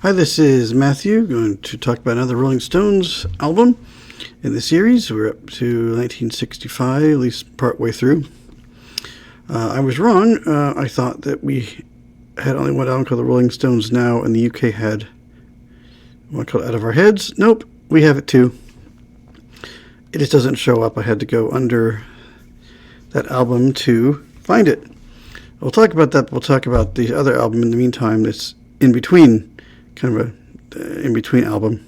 Hi, this is Matthew, going to talk about another Rolling Stones album in the series. We're up to 1965, at least part way through. I was wrong. I thought that we had only one album called The Rolling Stones Now, and the UK had one called Out of Our Heads. Nope, we have it too. It just doesn't show up. I had to go under that album to find it. We'll talk about that, but we'll talk about the other album in the meantime that's in between. Kind of a in-between album.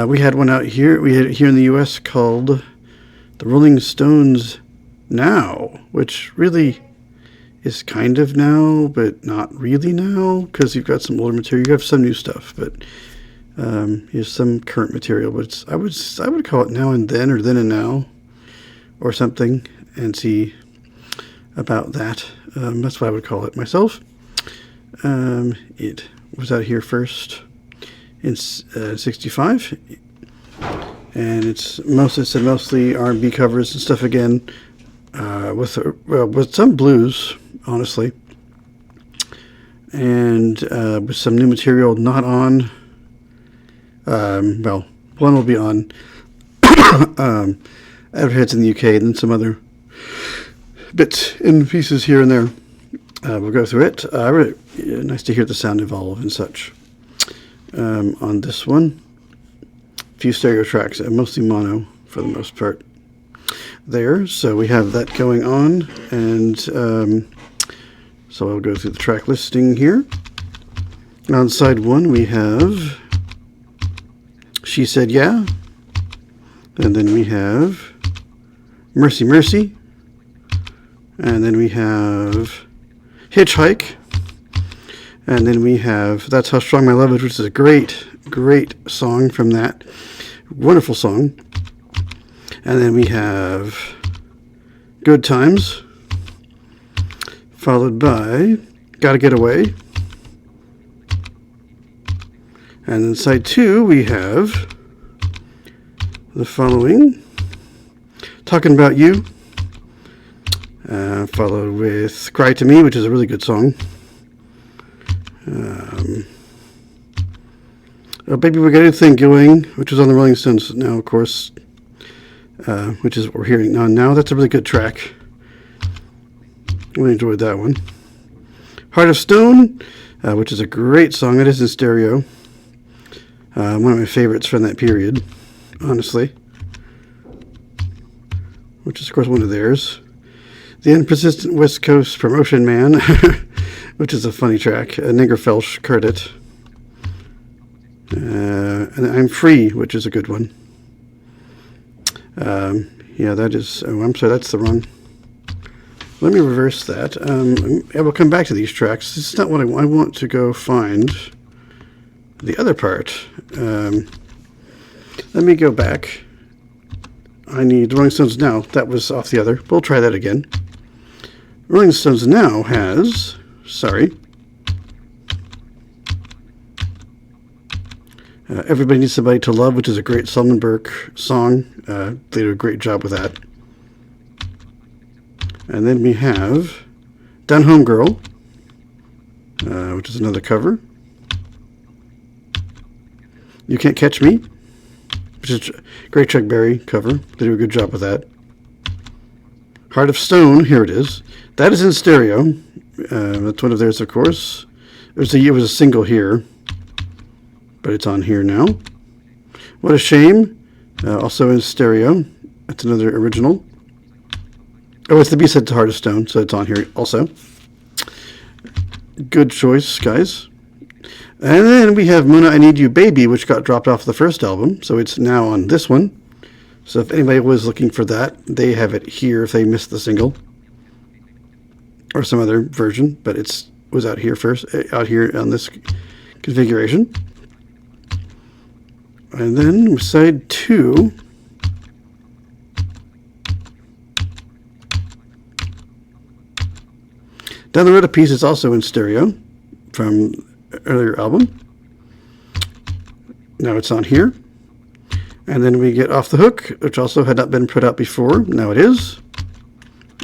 We had one out here. We had it here in the U.S. called The Rolling Stones Now, which really is kind of now, but not really now, because you've got some older material. You have some new stuff, but here's some current material. But I would call it Now and Then, or Then and Now, or something, and see about that. That's what I would call it myself. It was out here first in 65, and it's mostly R&B covers and stuff again, with some blues, honestly, and with some new material not on. One will be on Out of Heads in the UK, and then some other bits and pieces here and there. We'll go through it. Really nice to hear the sound evolve and such. On this one, a few stereo tracks, mostly mono for the most part there. So we have that going on, and so I'll go through the track listing here. On side one, we have She Said Yeah, and then we have Mercy Mercy, and then we have Hitchhike, and then we have That's How Strong My Love Is, which is a great song from that. Wonderful song. And then we have Good Times, followed by Gotta Get Away. And then side two, we have the following: Talking About You, followed with Cry to Me, which is a really good song. Baby We Got a Thing Going, which was on the Rolling Stones Now, of course, which is what we're hearing now. That's a really good track. Really enjoyed that one. Heart of Stone, which is a great song. That is in stereo. One of my favorites from that period, honestly. Which is, of course, one of theirs. The Unpersistent West Coast Promotion Man, which is a funny track. Nigger Felsh credit. And I'm Free, which is a good one. That is... Oh, I'm sorry, that's the wrong... Let me reverse that. I will come back to these tracks. This is not what I want to go find the other part. Let me go back. I need Rolling Stones Now. That was off the other. We'll try that again. Rolling Stones Now has... Everybody Needs Somebody to Love, which is a great Solomon Burke song. They did a great job with that. And then we have Down Home Girl, which is another cover. You Can't Catch Me, which is a great Chuck Berry cover. They do a good job with that. Heart of Stone, here it is. That is in stereo. That's one of theirs, of course. It was a single here, but it's on here now. What a Shame, also in stereo. That's another original. Oh, it's the B-side to Heart of Stone, so it's on here also. Good choice, guys. And then we have Mona, I Need You Baby, which got dropped off the first album, so it's now on this one. So if anybody was looking for that, they have it here if they missed the single. Or some other version, but it was out here first, out here on this configuration. And then side two, Down the Road a Piece is also in stereo from earlier album. Now it's on here. And then we get Off the Hook, which also had not been put out before. Now it is,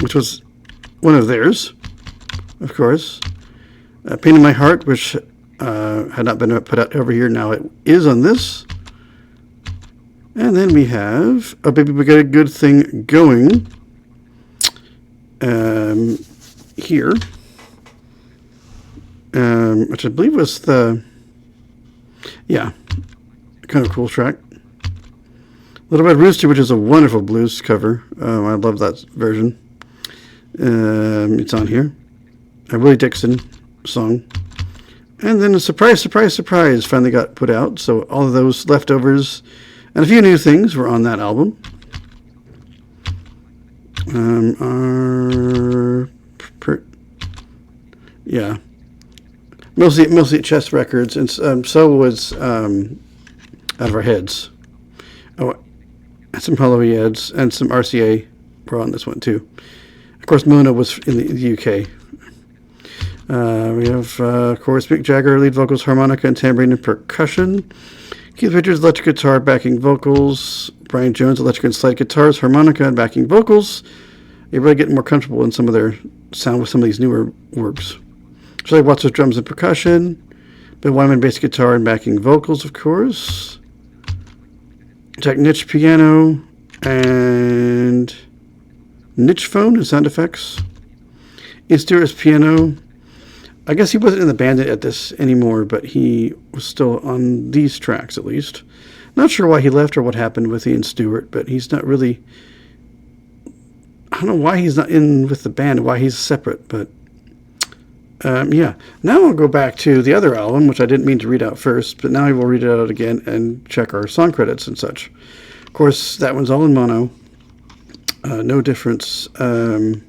which was one of theirs, of course. Pain in My Heart, which had not been put out over here. Now it is on this. And then we have "Oh Baby, We Got a Good Thing Going" here, which I believe was the, yeah, kind of cool track. Little Red Rooster, which is a wonderful blues cover. I love that version. It's on here. A Willie Dixon song. And then a Surprise, Surprise, Surprise finally got put out. So all of those leftovers and a few new things were on that album. Yeah. Mostly Chess Records. And so was Out of Our Heads. Oh, and some Holloway-Eds and some RCA were on this one too. Of course, Mona was in the UK. We have, of course, Mick Jagger, lead vocals, harmonica, and tambourine and percussion. Keith Richards, electric guitar, backing vocals. Brian Jones, electric and slide guitars, harmonica, and backing vocals. You're really getting more comfortable in some of their sound with some of these newer works. Charlie Watts with drums and percussion. Ben Wyman, bass guitar and backing vocals, of course. Jack Nitch, piano, and Nitch phone and sound effects. Ian Stewart's piano. I guess he wasn't in the band at this anymore, but he was still on these tracks at least. Not sure why he left or what happened with Ian Stewart, but he's not really... I don't know why he's not in with the band, why he's separate, but... yeah. Now I'll go back to the other album, which I didn't mean to read out first, but now I will read it out again and check our song credits and such. Of course, that one's all in mono. No difference on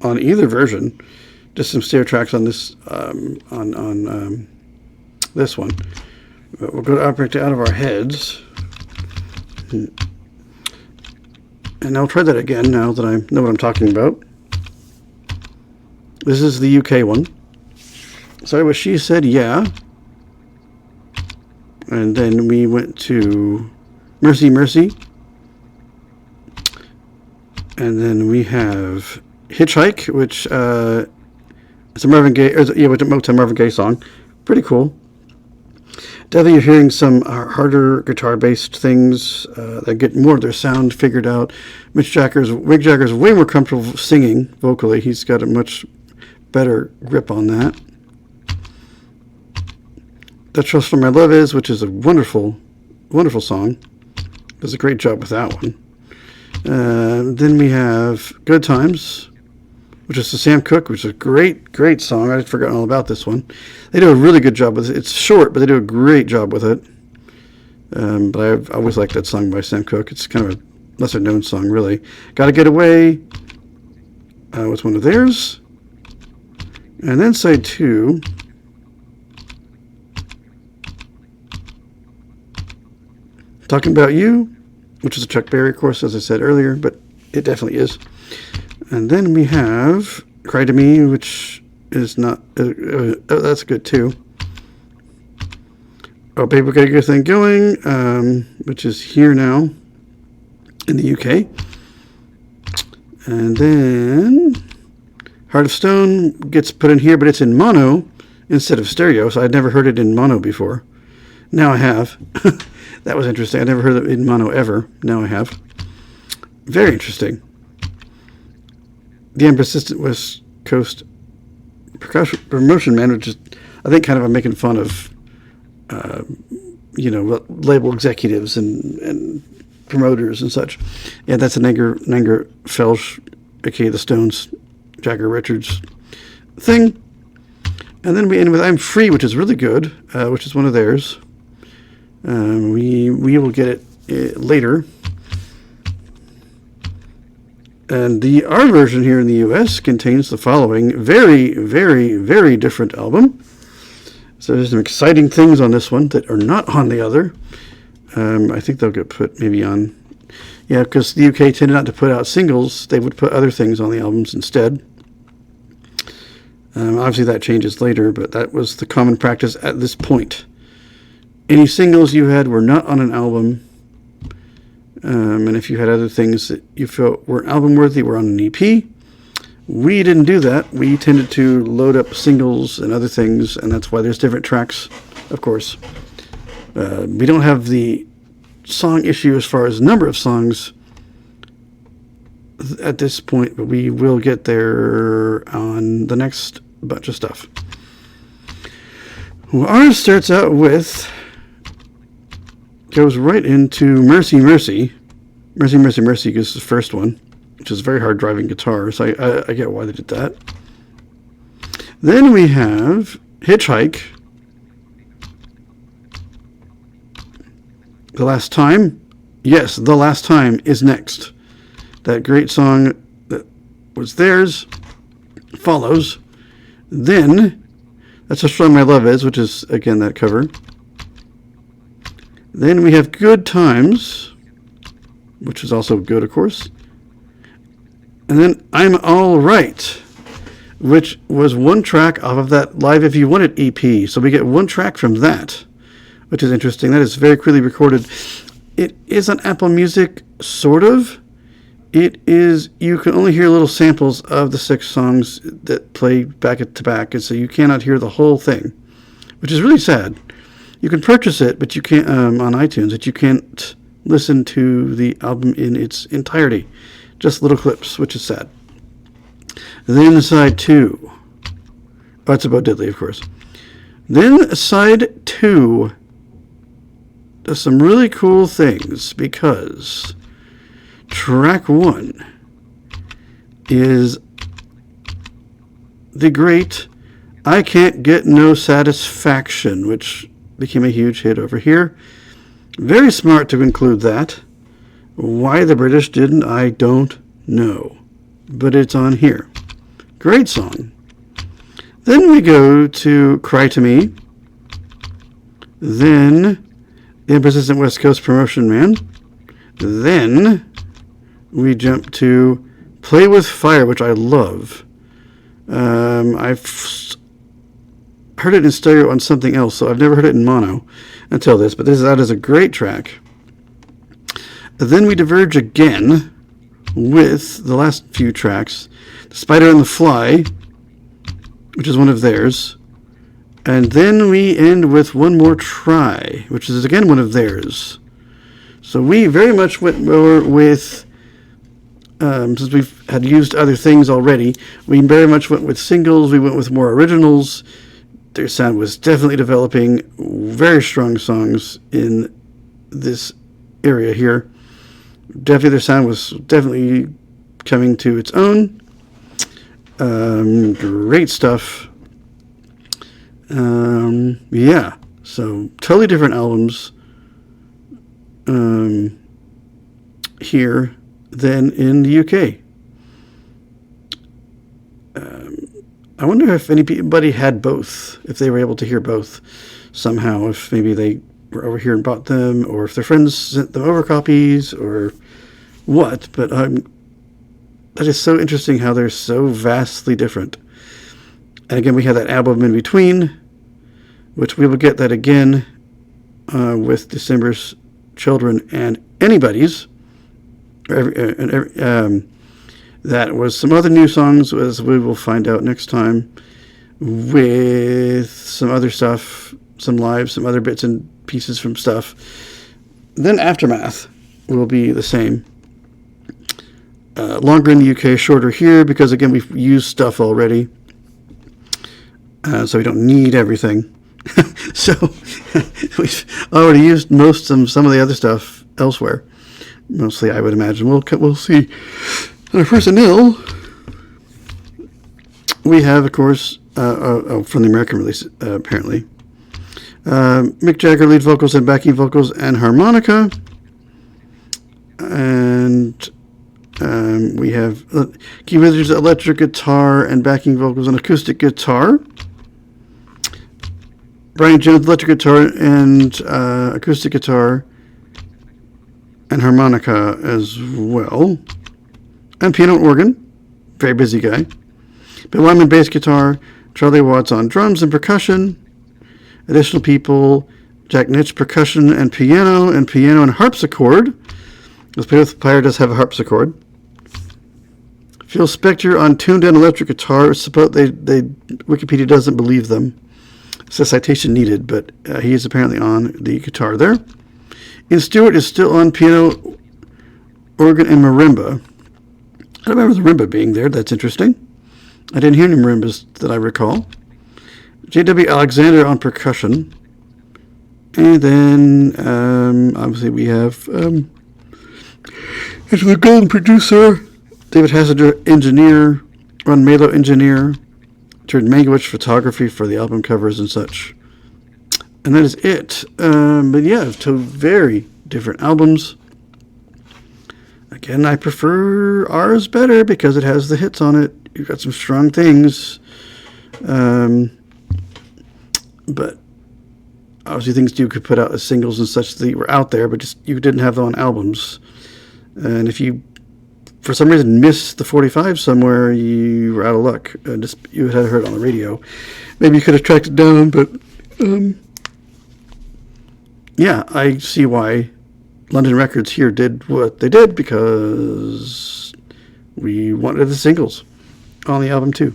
either version. Just some stereo tracks on this on this one. But we'll go to Operate Out of Our Heads. And I'll try that again now that I know what I'm talking about. This is the UK one. Sorry, what she said, yeah. And then we went to Mercy, Mercy. And then we have Hitchhike, which it's a Marvin Gaye, it's a Marvin Gaye song. Pretty cool. Definitely you're hearing some harder guitar-based things that get more of their sound figured out. Mick Jagger's way more comfortable singing vocally. He's got a much better grip on that. That Trust Where My Love Is, which is a wonderful, wonderful song. Does a great job with that one. Then we have Good Times, which is the Sam Cooke, which is a great, great song. I'd forgotten all about this one. They do a really good job with it. It's short, but they do a great job with it. But I've always liked that song by Sam Cooke. It's kind of a lesser-known song, really. Gotta Get Away was one of theirs. And then side 2... Talking About You, which is a Chuck Berry, of course, as I said earlier, but it definitely is. And then we have Cry to Me, which is not... that's good, too. Oh, Baby, We Got a Good Thing Going, which is here now in the UK. And then Heart of Stone gets put in here, but it's in mono instead of stereo, so I'd never heard it in mono before. Now I have. That was interesting. I never heard it in mono ever. Now I have. Very interesting. The Unpersistent West Coast Promotion Man, which is, I think, kind of making fun of, label executives and promoters and such. Yeah, that's an Anger Felsch, aka the Stones, Jagger Richards thing. And then we end with I'm Free, which is really good, which is one of theirs. We will get it later. And our version here in the U.S. contains the following very, very, very different album. So there's some exciting things on this one that are not on the other. I think they'll get put maybe on... Yeah, because the UK tended not to put out singles. They would put other things on the albums instead. Obviously that changes later, but that was the common practice at this point. Any singles you had were not on an album, and if you had other things that you felt were album worthy, were on an EP, We didn't do that. We tended to load up singles and other things, and that's why there's different tracks, of course. We don't have the song issue as far as number of songs at this point, but we will get there on the next bunch of stuff. Well, ours starts out with, goes right into Mercy, Mercy. Mercy, Mercy, Mercy is the first one, which is a very hard driving guitar, so I get why they did that. Then we have Hitchhike, The Last Time. Yes, The Last Time is next. That great song that was theirs follows. Then, That's How Strong My Love Is, which is, again, that cover. Then we have Good Times, which is also good, of course. And then I'm All Right, which was one track off of that Live If You Want It EP. So we get one track from that, which is interesting. That is very clearly recorded. It is on Apple Music, sort of. It is, you can only hear little samples of the 6 songs that play back to back, and so you cannot hear the whole thing, which is really sad. You can purchase it, but you can't on iTunes, but you can't listen to the album in its entirety. Just little clips, which is sad. Then side 2. Oh, that's about Diddley, of course. Then side 2 does some really cool things, because track 1 is the great I Can't Get No Satisfaction, which became a huge hit over here. Very smart to include that. Why the British didn't, I don't know. But it's on here. Great song. Then we go to Cry to Me. Then The Persistent West Coast Promotion Man. Then we jump to Play With Fire, which I love. I've heard it in stereo on something else, so I've never heard it in mono until this, but that is a great track. Then we diverge again with the last few tracks, The Spider and the Fly, which is one of theirs. And then we end with One More Try, which is again one of theirs. So we very much went more with, since we've had used other things already, we very much went with singles, we went with more originals. Their sound was definitely developing very strong songs in this area here. Definitely their sound was definitely coming to its own. Great stuff. Yeah, so totally different albums here than in the UK. I wonder if anybody had both, if they were able to hear both somehow, if maybe they were over here and bought them, or if their friends sent them over copies, or what. But that is so interesting how they're so vastly different. And again, we have that album in between, which we will get that again with December's Children and Anybody's. That was some other new songs, as we will find out next time, with some other stuff, some live, some other bits and pieces from stuff. Then Aftermath will be the same. Longer in the UK, shorter here, because again, we've used stuff already. So we don't need everything. So we've already used some of the other stuff elsewhere. Mostly, I would imagine. We'll see. Personnel, we have, of course, from the American release, apparently, Mick Jagger lead vocals and backing vocals and harmonica, and we have Keith Richards electric guitar and backing vocals and acoustic guitar. Brian Jones electric guitar and acoustic guitar and harmonica as well. And piano and organ, very busy guy. Bill Wyman bass guitar, Charlie Watts on drums and percussion. Additional people, Jack Nitch percussion and piano and harpsichord. This Play With Fire does have a harpsichord. Phil Spector on tuned down electric guitar. Wikipedia doesn't believe them. It's a citation needed, but he is apparently on the guitar there. Ian Stewart is still on piano, organ, and marimba. I don't remember the marimba being there. That's interesting. I didn't hear any marimbas that I recall. J.W. Alexander on percussion. And then, obviously, we have the golden producer, David Hassinger, engineer, Ron Malo, engineer, Jared Mankiewicz, photography for the album covers and such. And that is it. But yeah, two very different albums. Again, I prefer ours better because it has the hits on it. You've got some strong things. But obviously things you could put out as singles and such that were out there, but just you didn't have them on albums. And if you, for some reason, missed the 45 somewhere, you were out of luck. You had heard it on the radio. Maybe you could have tracked it down, but yeah, I see why London Records here did what they did, because we wanted the singles on the album too.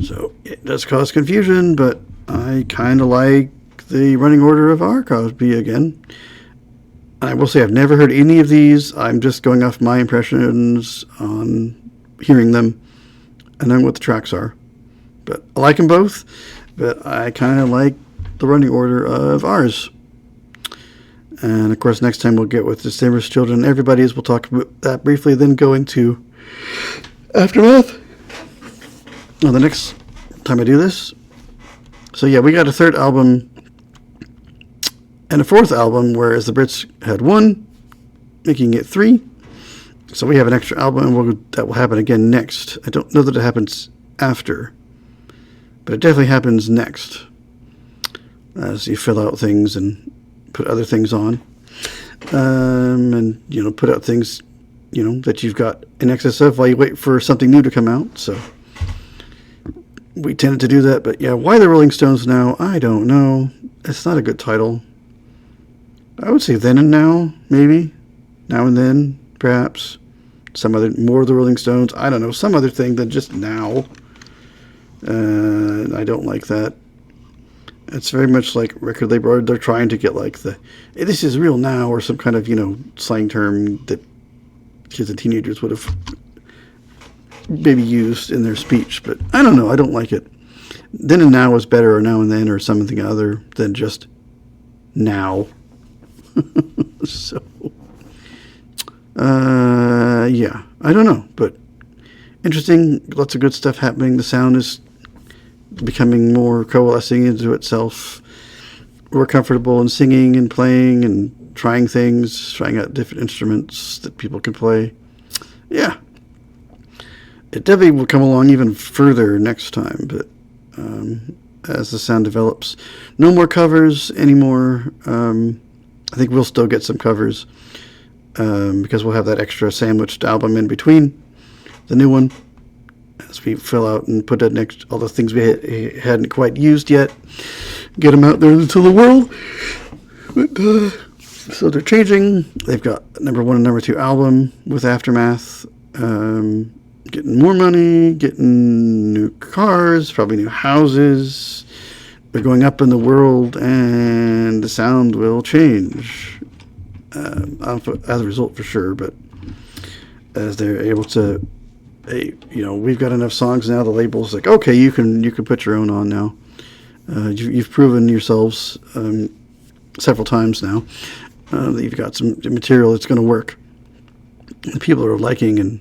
So it does cause confusion, but I kind of like the running order of R. Cosby again. I will say I've never heard any of these. I'm just going off my impressions on hearing them and knowing what the tracks are. But I like them both, but I kind of like the running order of ours. And of course, next time we'll get with December's Children and Everybody's. We'll talk about that briefly, then go into Aftermath. Well, the next time I do this. So yeah, we got a third album and a fourth album, whereas the Brits had one, making it three. So we have an extra album, and that will happen again next. I don't know that it happens after, but it definitely happens next as you fill out things and put other things on, and put out things that you've got in excess of while you wait for something new to come out. So we tended to do that, but yeah, why the Rolling Stones now? I don't know. It's not a good title. I would say Then and Now, maybe. Now and Then, perhaps. Some other, more of the Rolling Stones. I don't know, some other thing than just Now. I don't like that. It's very much like record label. They're trying to get like hey, this is real now, or some kind of, slang term that kids and teenagers would have maybe used in their speech. But I don't know. I don't like it. Then and Now is better, or Now and Then, or something other than just Now. So, yeah, I don't know, but interesting. Lots of good stuff happening. The sound is becoming more coalescing into itself. We're comfortable in singing and playing and trying things, trying out different instruments that people can play. Yeah, it definitely will come along even further next time, but as the sound develops, no more covers anymore. I think we'll still get some covers because we'll have that extra sandwiched album in between the new one as we fill out and put all the things we hadn't quite used yet, get them out there into the world. But, so they're changing. They've got number 1 and number 2 album with Aftermath, getting more money, getting new cars, probably new houses. They're going up in the world, and the sound will change as a result, for sure. But as they're able to, we've got enough songs now. The label's like, okay, you can put your own on now. You've proven yourselves several times now that you've got some material that's going to work. And people are liking. And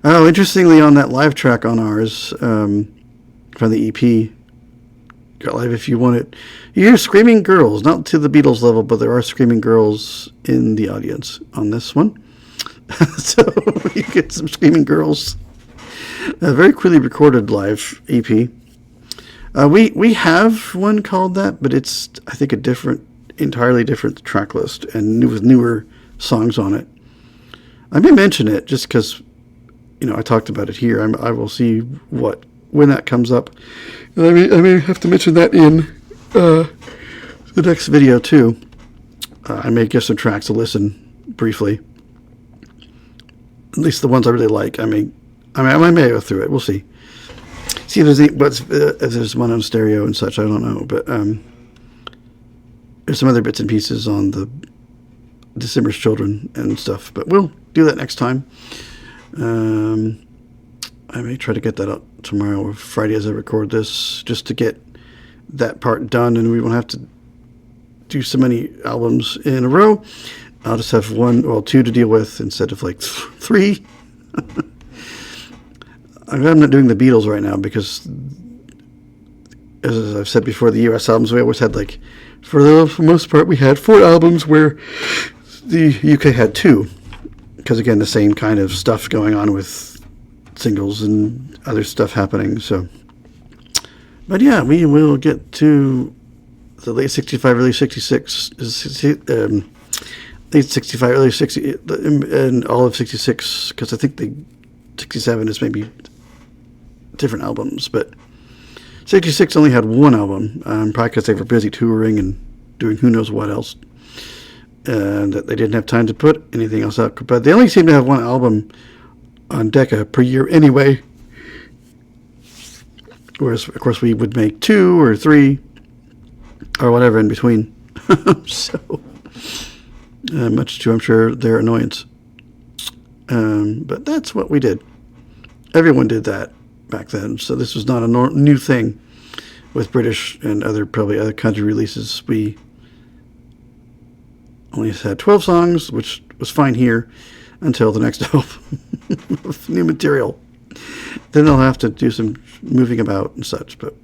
interestingly, on that live track on ours from the EP. Got Live If You Want It. You hear screaming girls, not to the Beatles level, but there are screaming girls in the audience on this one. So you get some screaming girls. A very clearly recorded live EP. We have one called that, but it's, I think, entirely different track list and with newer songs on it. I may mention it just because, I talked about it here. I will see when that comes up. I may have to mention that in the next video too. I may give some tracks to listen briefly. At least the ones I really like. I may go through it. We'll see. See if there's one on stereo and such. I don't know, but there's some other bits and pieces on the December's Children and stuff. But we'll do that next time. I may try to get that out tomorrow or Friday as I record this, just to get that part done, and we won't have to do so many albums in a row. I'll just have two to deal with instead of like 3. I'm not doing the Beatles right now because, as I've said before, the US albums, we always had for the most part, we had 4 albums where the UK had 2. Because again, the same kind of stuff going on with singles and other stuff happening. So, but yeah, we will get to the late 65, early 66, late 65, early 60, and all of 66, because I think the 67 is maybe different albums, but 66 only had 1 album, probably because they were busy touring and doing who knows what else, and that they didn't have time to put anything else out. But they only seem to have 1 album on Decca per year anyway, whereas of course we would make 2 or 3 or whatever in between. So much to, I'm sure, their annoyance, but that's what we did. Everyone did that back then, so this was not a new thing with British and probably other country releases. We only had 12 songs, which was fine here until the next album of new material. Then they'll have to do some moving about and such. But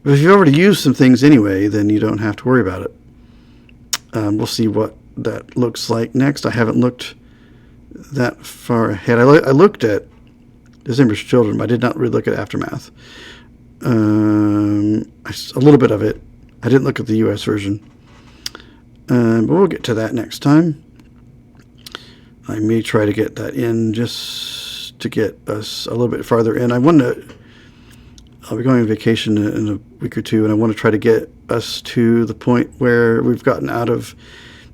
if you've already used some things anyway, then you don't have to worry about it. We'll see what that looks like next. I haven't looked that far ahead. I looked at December's Children, but I did not really look at Aftermath. A little bit of it. I didn't look at the US version. But we'll get to that next time. I may try to get that in just to get us a little bit farther in. I'll be going on vacation in a week or two, and I want to try to get us to the point where we've gotten out of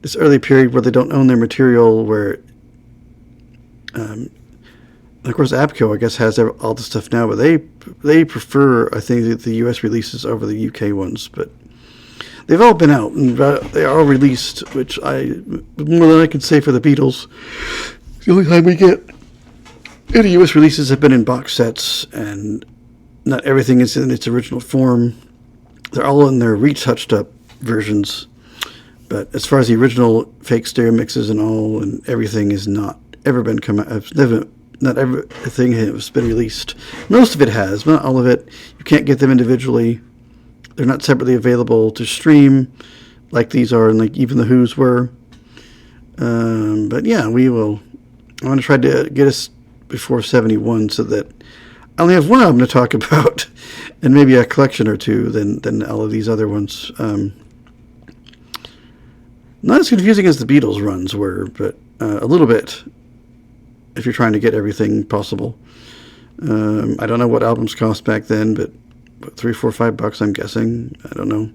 this early period where they don't own their material, where, of course, ABKCO, I guess, has all the stuff now, but they prefer, I think, the US releases over the UK ones, but they've all been out, and they are all released, which more than I can say for the Beatles. The only time we get any US releases have been in box sets, and not everything is in its original form. They're all in their retouched up versions, but as far as the original fake stereo mixes and all, and everything has not ever been come out. Not everything has been released. Most of it has, but not all of it. You can't get them individually. They're not separately available to stream like these are, and like even the Who's were. But yeah, we will. I want to try to get us before 71 so that I only have 1 album to talk about, and maybe a collection or 2 than all of these other ones. Not as confusing as the Beatles runs were, but a little bit if you're trying to get everything possible. I don't know what albums cost back then, but $3, $4, $5, I'm guessing. I don't know.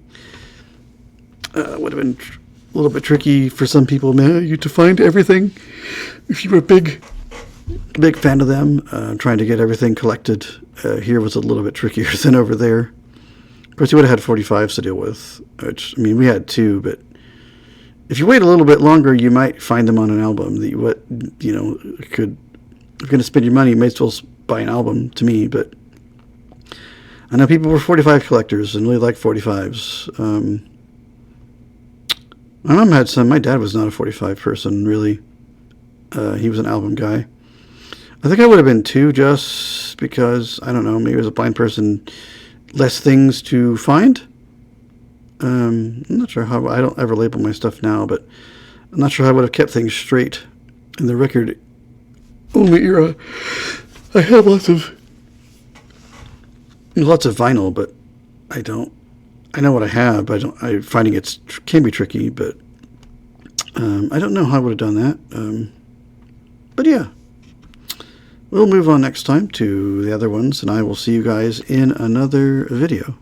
Would have been a little bit tricky for some people to find everything. If you were a big fan of them, trying to get everything collected here was a little bit trickier than over there. Of course, you would have had 45s to deal with, which, I mean, we had 2, but if you wait a little bit longer, you might find them on an album that if you're going to spend your money, you may as well buy an album, to me. But I know people were 45 collectors and really liked 45s. My mom had some. My dad was not a 45 person, really. He was an album guy. I think I would have been too, just because, I don't know, maybe as a blind person, less things to find. I'm not sure how. I don't ever label my stuff now, but I'm not sure how I would have kept things straight in the record only era. I have lots of vinyl, but I know what I have. Finding it can be tricky, but I don't know how I would have done that. But yeah, we'll move on next time to the other ones, and I will see you guys in another video.